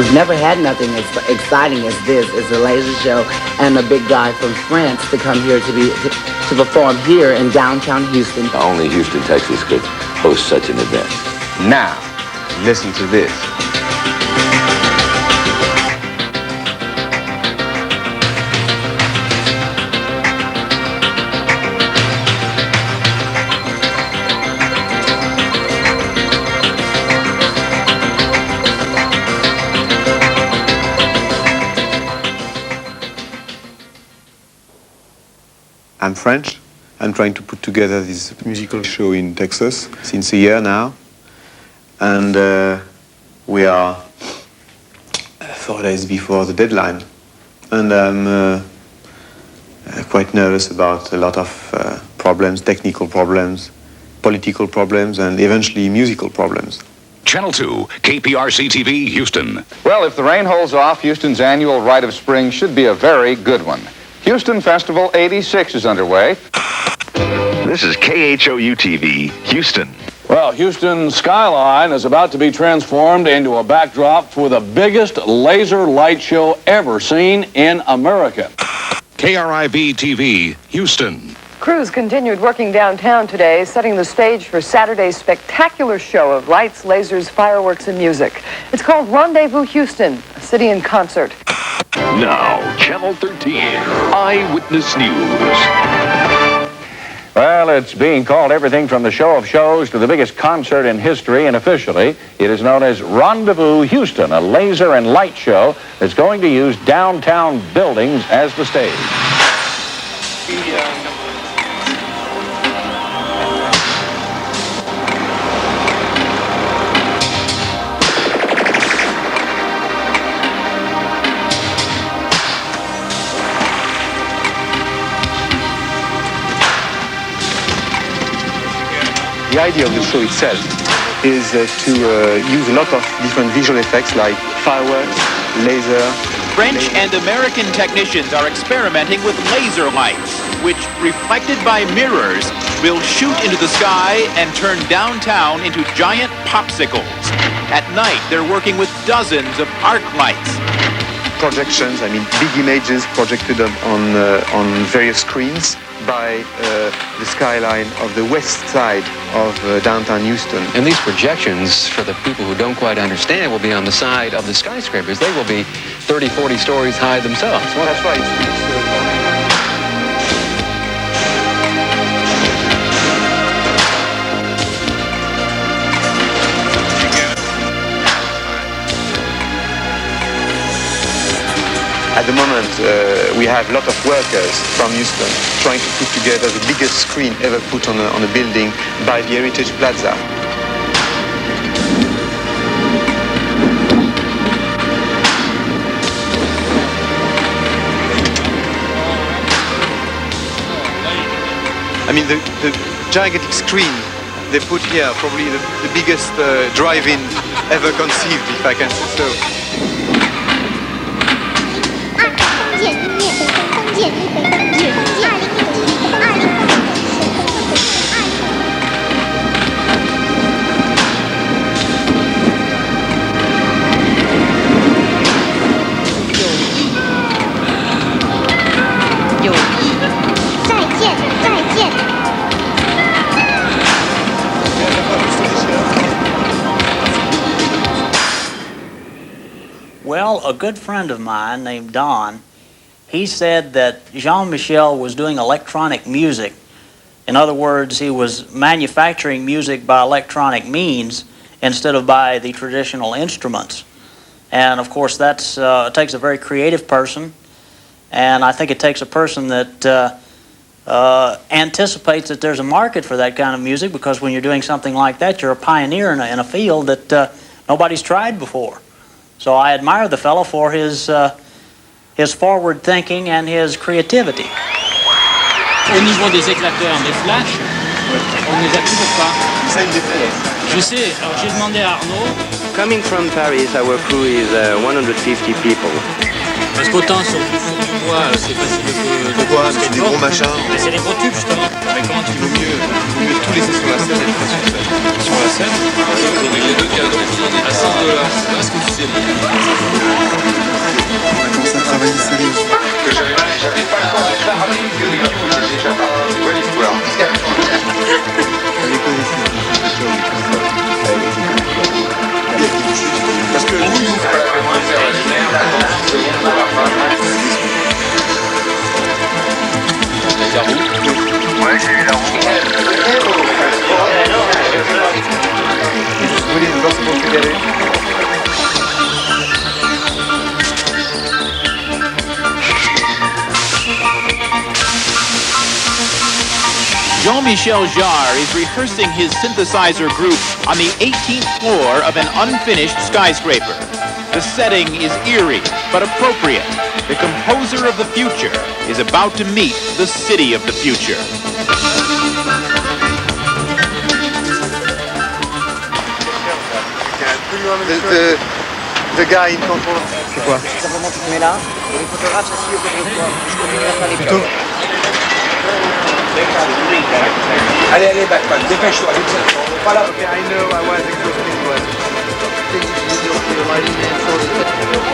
We've never had nothing as exciting as this. It's a laser show and a big guy from France to come here to perform here in downtown Houston. Only Houston, Texas could host such an event. Now, listen to this. I'm French. I'm trying to put together this musical show in Texas since a year now. And we are 4 days before the deadline. And I'm quite nervous about a lot of problems, technical problems, political problems, and eventually musical problems. Channel 2, KPRC-TV, Houston. Well, if the rain holds off, Houston's annual Rite of Spring should be a very good one. Houston Festival 86 is underway. This is KHOU-TV, Houston. Well, Houston's skyline is about to be transformed into a backdrop for the biggest laser light show ever seen in America. KRIV-TV, Houston. Crews continued working downtown today, setting the stage for Saturday's spectacular show of lights, lasers, fireworks, and music. It's called Rendezvous Houston, a city in concert. Now, Channel 13, Eyewitness News. Well, it's being called everything from the show of shows to the biggest concert in history, and officially, it is known as Rendezvous Houston, a laser and light show that's going to use downtown buildings as the stage. The idea of the show itself is to use a lot of different visual effects like fireworks, laser. French and American technicians are experimenting with laser lights, which, reflected by mirrors, will shoot into the sky and turn downtown into giant popsicles. At night, they're working with dozens of arc lights. Projections, big images projected on various screens by the skyline of the west side of downtown Houston. And these projections, for the people who don't quite understand, will be on the side of the skyscrapers. They will be 30, 40 stories high themselves. Well, that's right. At the moment, we have a lot of workers from Houston trying to put together the biggest screen ever put on a building by the Heritage Plaza. The gigantic screen they put here, probably the biggest drive-in ever conceived, if I can say so. Well, a good friend of mine named Don, he said that Jean-Michel was doing electronic music. In other words, he was manufacturing music by electronic means instead of by the traditional instruments. And of course, that's takes a very creative person, and I think it takes a person that anticipates that there's a market for that kind of music, because when you're doing something like that, you're a pioneer in a field that nobody's tried before. So I admire the fellow for his forward thinking and his creativity. Au niveau des éclateurs, des flashs, on les a toujours pas. Je sais, alors j'ai demandé à Arnaud. Coming from Paris, our crew is 150 people. Parce qu'autant sur du bois, c'est facile de Pourquoi? C'est des gros machins. Mais c'est des gros tubes justement. Mais comment tu veux mieux Tout laisser sur la scène et pas sur scène. sur la scène? Donc les deux cadeaux à 100 $. Est-ce que tu sais? On a commencé à travailler sérieusement. Que j'avais pas le temps de parler que les gens étaient déjà partis. C'est quoi l'histoire? On les connaissait. Parce que nous, c'est pas la peine de faire la lumière. Ouais, j'ai eu la roue. Vous voulez voir ce qu'on fait galer? Jean-Michel Jarre is rehearsing his synthesizer group on the 18th floor of an unfinished skyscraper. The setting is eerie but appropriate. The composer of the future is about to meet the city of the future. The guy in control. C'est quoi? Simplement tu te mets là, et les photographes s'assient au côté de toi. Je continue à faire les Plutôt. Allez, allez, Batman, dépêche-toi. Pas là. Okay, I know I was exhausted, but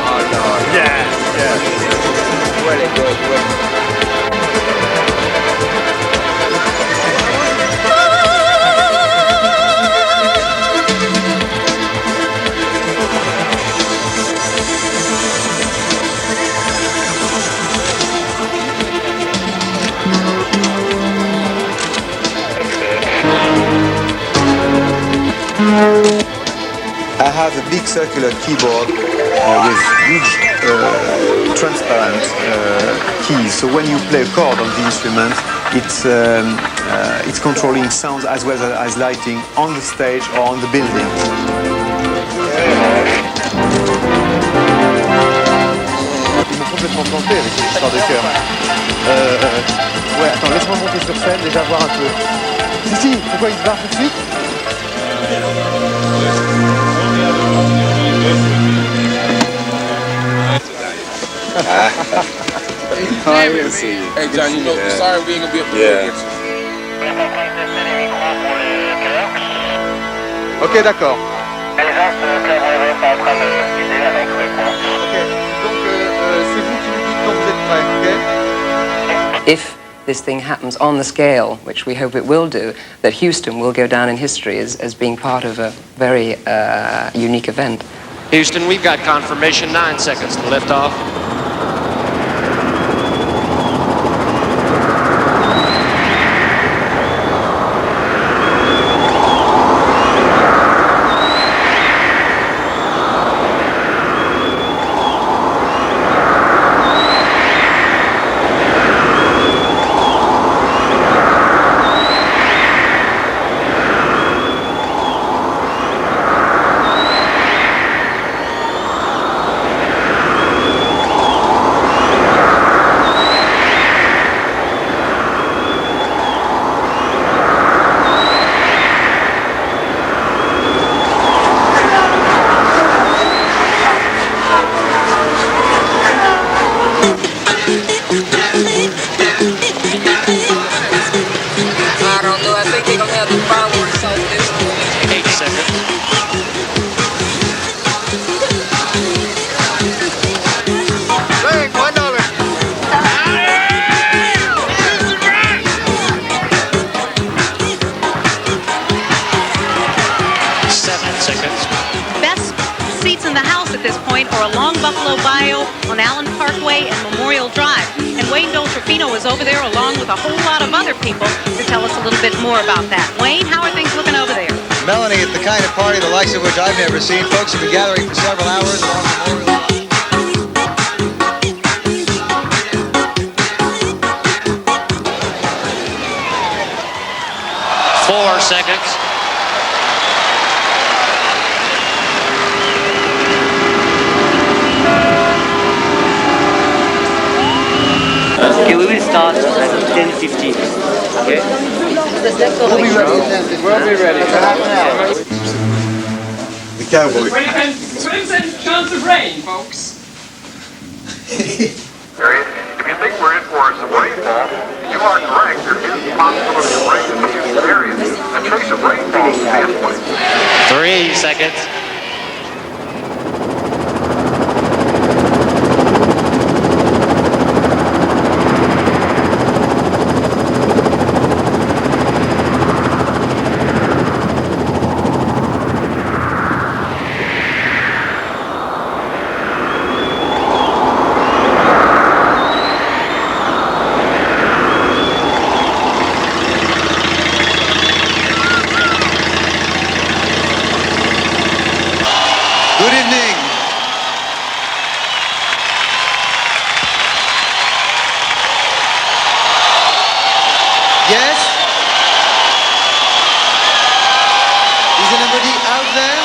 oh no. Yeah. Really good. I have a big circular keyboard with huge transparent keys. So when you play a chord on the instrument, it's controlling sounds as well as lighting on the stage or on the building. Ils m'ont complètement planté avec cette histoire de chœur. Ouais, attends, laisse-moi monter sur scène, déjà voir un peu. Si, pourquoi il se barre tout de suite? Hey, John, you know, sorry we ain't gonna be able to get you. Ok, d'accord. Ok, donc c'est vous qui me dites quand vous êtes prêts, ok? If this thing happens on the scale, which we hope it will do, that Houston will go down in history as being part of a very unique event. Houston, we've got confirmation, 9 seconds to lift off. Over there along with a whole lot of other people to tell us a little bit more about that. Wayne, how are things looking over there? Melanie, it's the kind of party the likes of which I've never seen. Folks have been gathering for several hours along Memorial. 4 seconds. Okay, we will start at 10:15. Okay? We'll be ready. We'll be ready. The cowboy. 20% chance of rain, folks. Period. If you think we're in for some rainfall, you are correct. There is a possibility of rain in the Houston area. A trace of rainfall will be in place. 3 seconds. Good evening. Yes? Is anybody out there?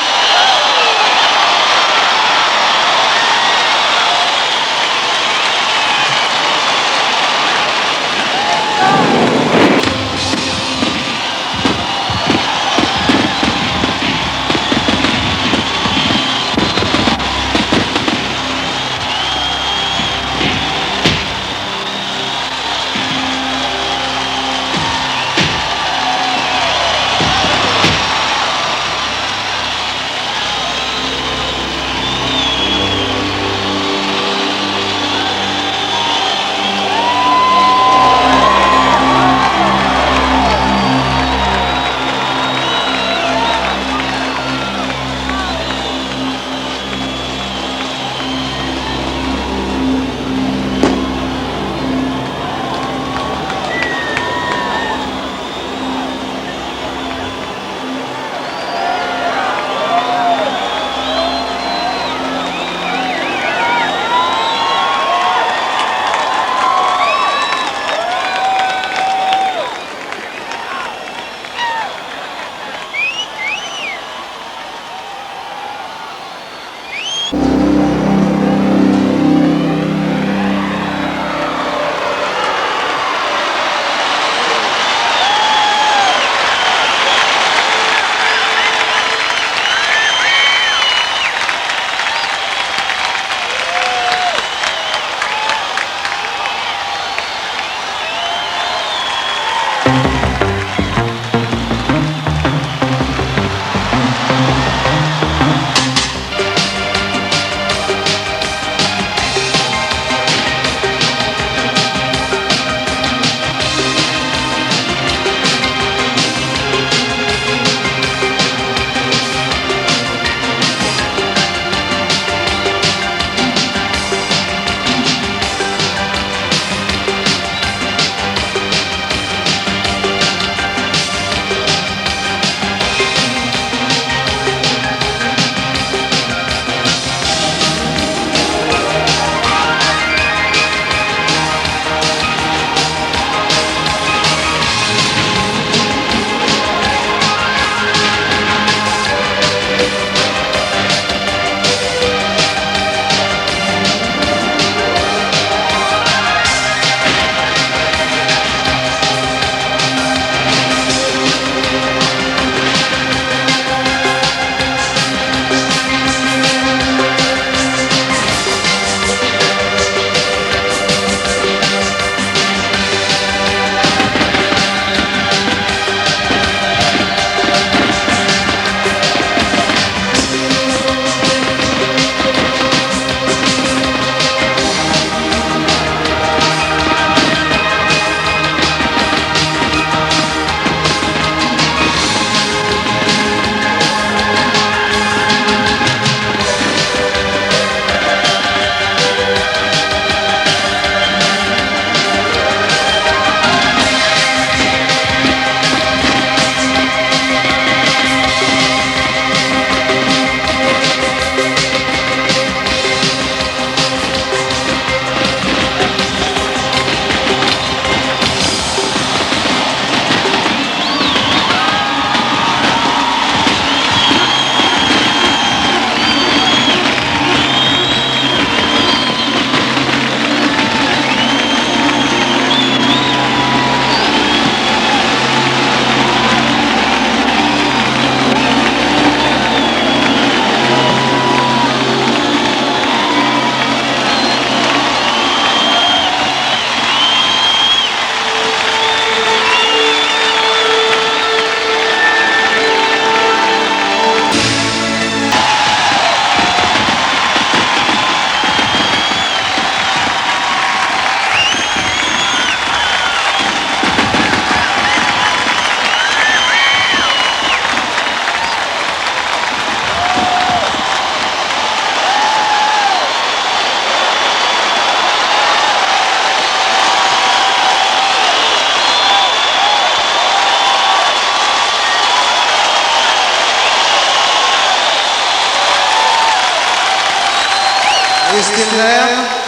still there?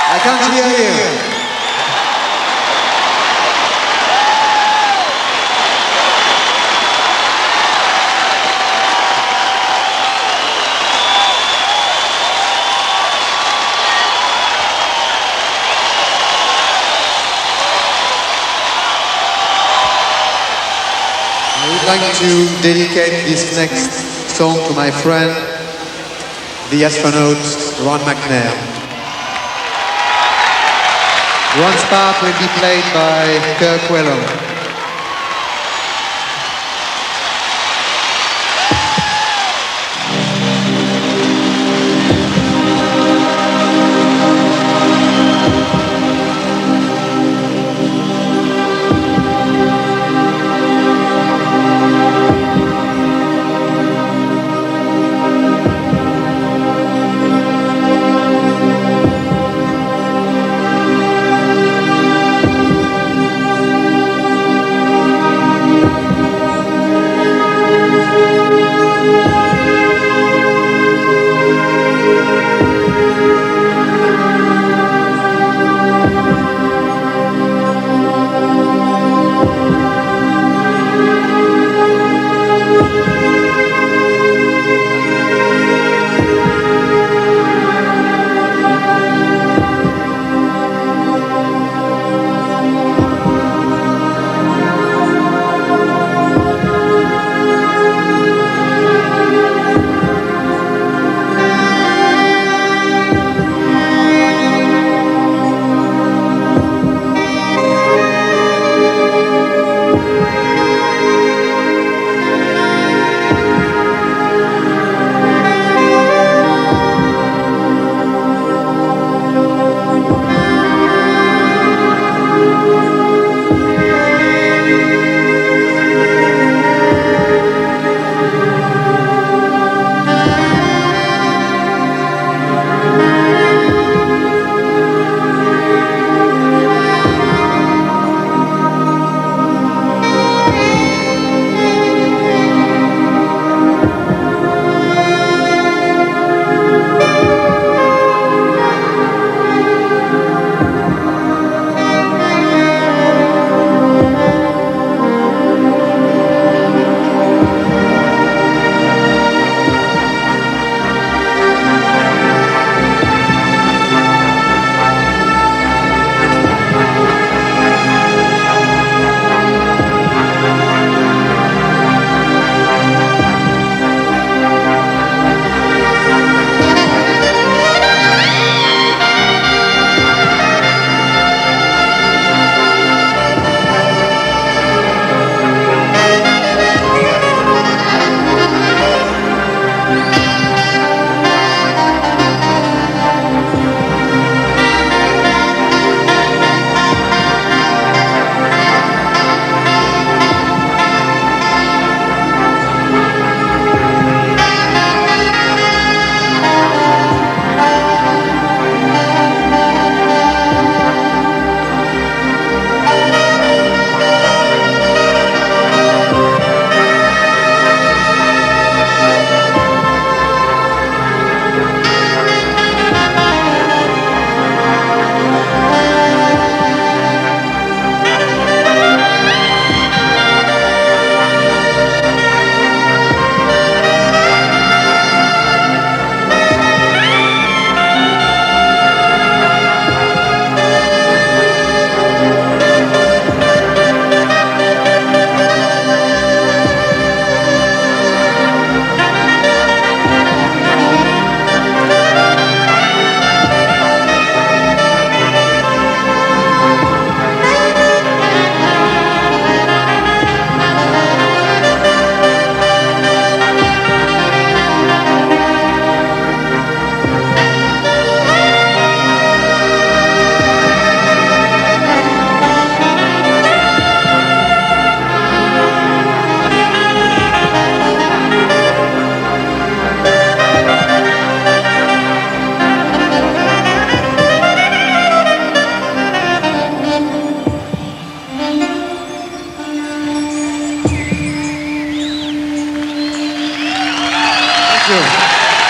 I can't hear you. I would like to dedicate this next song to my friend, the astronaut Ron McNair. Ron's part will be played by Kirk Whelan.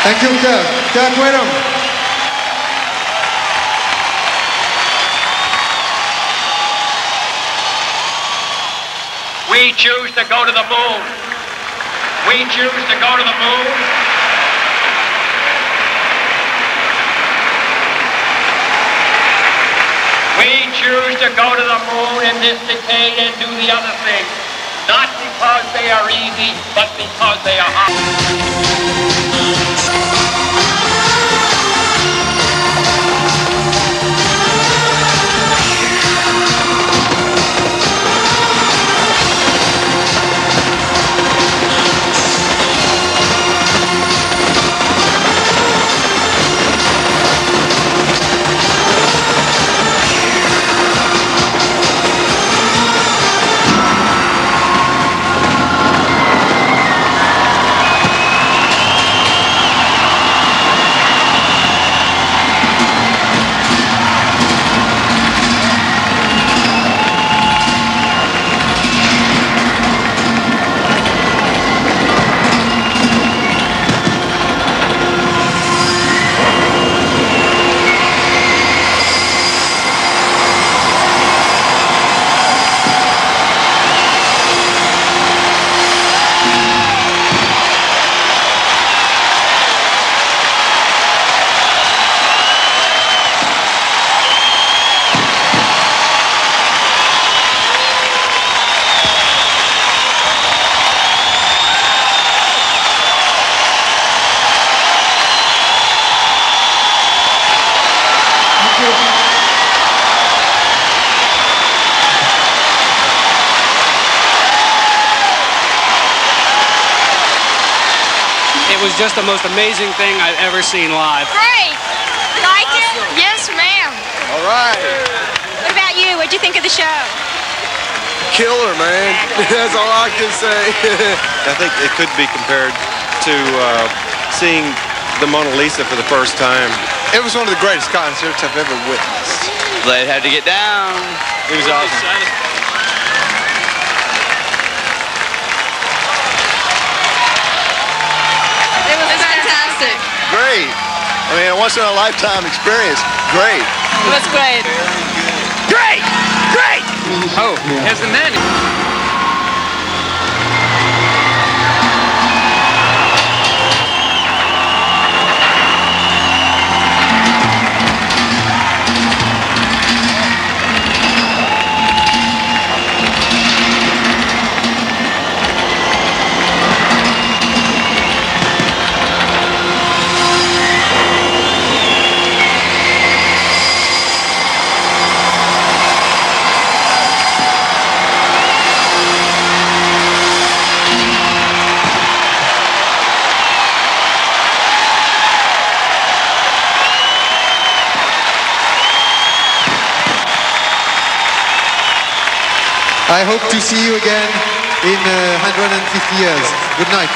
Thank you, Kirk. Kirk Whalum. We choose to go to the moon. We choose to go to the moon. We choose to go to the moon in this decade and do the other things. Not because they are easy, but because they are hard. It was just the most amazing thing I've ever seen live. Great! Like it? Yes, ma'am. All right. What about you? What'd you think of the show? Killer, man. That's all I can say. I think it could be compared to seeing the Mona Lisa for the first time. It was one of the greatest concerts I've ever witnessed. They had to get down. It was awesome. It was fantastic. Great. I mean, a once-in-a-lifetime experience. Great. It was great. Great! Great! Oh, here's the man. I hope to see you again in 150 years. Good night.